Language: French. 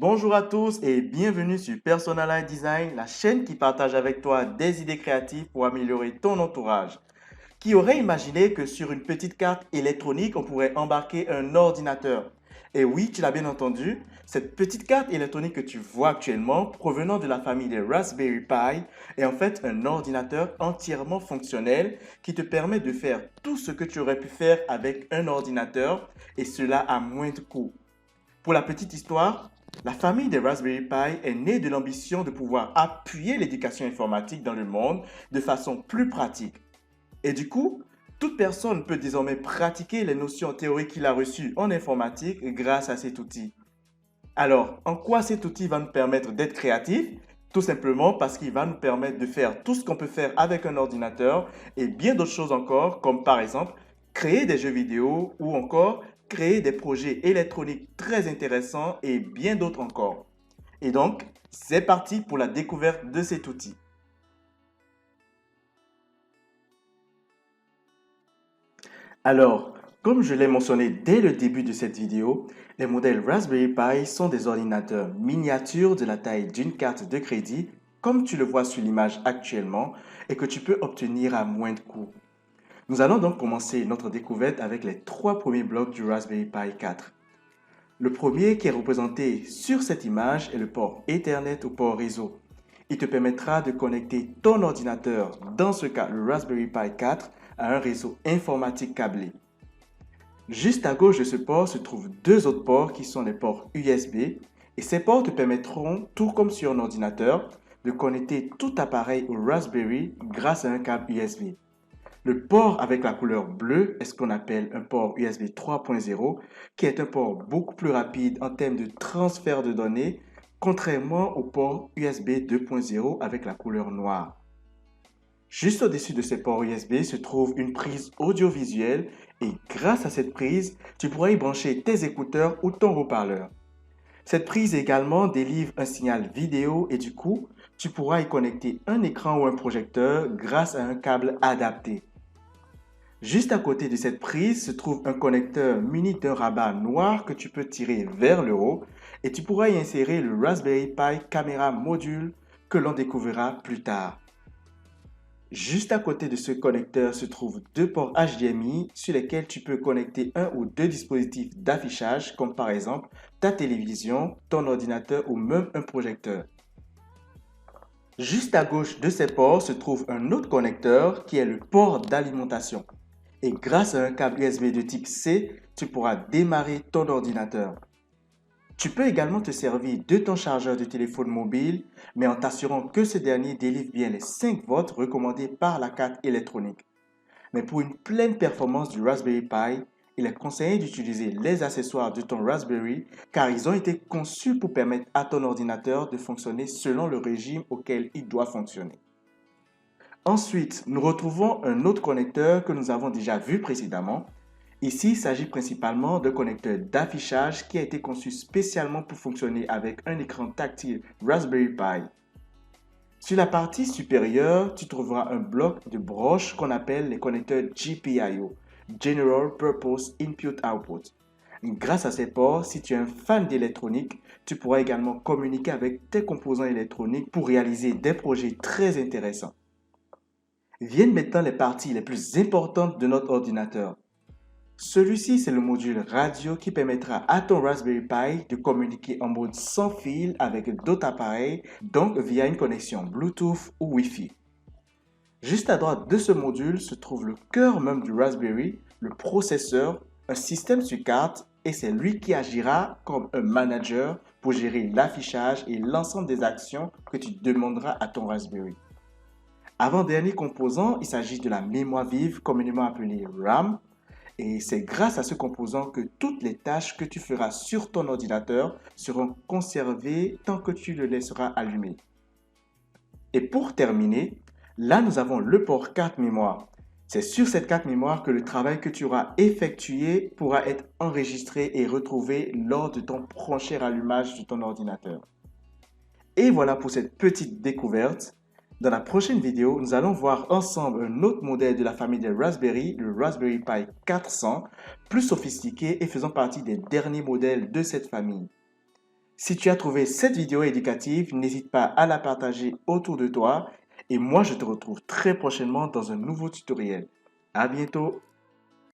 Bonjour à tous et bienvenue sur Personalized Design, la chaîne qui partage avec toi des idées créatives pour améliorer ton entourage. Qui aurait imaginé que sur une petite carte électronique, on pourrait embarquer un ordinateur? Et oui, tu l'as bien entendu, cette petite carte électronique que tu vois actuellement, provenant de la famille des Raspberry Pi, est en fait un ordinateur entièrement fonctionnel qui te permet de faire tout ce que tu aurais pu faire avec un ordinateur et cela à moindre coût. Pour la petite histoire, la famille des Raspberry Pi est née de l'ambition de pouvoir appuyer l'éducation informatique dans le monde de façon plus pratique. Et du coup, toute personne peut désormais pratiquer les notions théoriques qu'il a reçues en informatique grâce à cet outil. Alors, en quoi cet outil va nous permettre d'être créatifs? Tout simplement parce qu'il va nous permettre de faire tout ce qu'on peut faire avec un ordinateur et bien d'autres choses encore, comme par exemple créer des jeux vidéo ou encore créer des projets électroniques très intéressants et bien d'autres encore. Et donc, c'est parti pour la découverte de cet outil. Alors, comme je l'ai mentionné dès le début de cette vidéo, les modèles Raspberry Pi sont des ordinateurs miniatures de la taille d'une carte de crédit, comme tu le vois sur l'image actuellement, et que tu peux obtenir à moindre coût. Nous allons donc commencer notre découverte avec les trois premiers blocs du Raspberry Pi 4. Le premier qui est représenté sur cette image est le port Ethernet ou port réseau. Il te permettra de connecter ton ordinateur, dans ce cas le Raspberry Pi 4, à un réseau informatique câblé. Juste à gauche de ce port se trouvent deux autres ports qui sont les ports USB et ces ports te permettront, tout comme sur un ordinateur, de connecter tout appareil au Raspberry grâce à un câble USB. Le port avec la couleur bleue est ce qu'on appelle un port USB 3.0 qui est un port beaucoup plus rapide en termes de transfert de données contrairement au port USB 2.0 avec la couleur noire. Juste au-dessus de ces ports USB se trouve une prise audiovisuelle et grâce à cette prise, tu pourras y brancher tes écouteurs ou ton haut-parleur. Cette prise également délivre un signal vidéo et du coup, tu pourras y connecter un écran ou un projecteur grâce à un câble adapté. Juste à côté de cette prise se trouve un connecteur muni d'un rabat noir que tu peux tirer vers le haut et tu pourras y insérer le Raspberry Pi Camera Module que l'on découvrira plus tard. Juste à côté de ce connecteur se trouvent deux ports HDMI sur lesquels tu peux connecter un ou deux dispositifs d'affichage comme par exemple ta télévision, ton ordinateur ou même un projecteur. Juste à gauche de ces ports se trouve un autre connecteur qui est le port d'alimentation. Et grâce à un câble USB de type C, tu pourras démarrer ton ordinateur. Tu peux également te servir de ton chargeur de téléphone mobile, mais en t'assurant que ce dernier délivre bien les 5 volts recommandés par la carte électronique. Mais pour une pleine performance du Raspberry Pi, il est conseillé d'utiliser les accessoires de ton Raspberry car ils ont été conçus pour permettre à ton ordinateur de fonctionner selon le régime auquel il doit fonctionner. Ensuite, nous retrouvons un autre connecteur que nous avons déjà vu précédemment. Ici, il s'agit principalement d'un connecteur d'affichage qui a été conçu spécialement pour fonctionner avec un écran tactile Raspberry Pi. Sur la partie supérieure, tu trouveras un bloc de broches qu'on appelle les connecteurs GPIO, General Purpose Input-Output. Grâce à ces ports, si tu es un fan d'électronique, tu pourras également communiquer avec tes composants électroniques pour réaliser des projets très intéressants. Viennent maintenant les parties les plus importantes de notre ordinateur. Celui-ci, c'est le module radio qui permettra à ton Raspberry Pi de communiquer en mode sans fil avec d'autres appareils, donc via une connexion Bluetooth ou Wi-Fi. Juste à droite de ce module se trouve le cœur même du Raspberry, le processeur, un système sur carte, et c'est lui qui agira comme un manager pour gérer l'affichage et l'ensemble des actions que tu demanderas à ton Raspberry. Avant-dernier composant, il s'agit de la mémoire vive, communément appelée RAM. Et c'est grâce à ce composant que toutes les tâches que tu feras sur ton ordinateur seront conservées tant que tu le laisseras allumé. Et pour terminer, là nous avons le port carte mémoire. C'est sur cette carte mémoire que le travail que tu auras effectué pourra être enregistré et retrouvé lors de ton prochain allumage de ton ordinateur. Et voilà pour cette petite découverte. Dans la prochaine vidéo, nous allons voir ensemble un autre modèle de la famille des Raspberry, le Raspberry Pi 400, plus sophistiqué et faisant partie des derniers modèles de cette famille. Si tu as trouvé cette vidéo éducative, n'hésite pas à la partager autour de toi et moi je te retrouve très prochainement dans un nouveau tutoriel. À bientôt!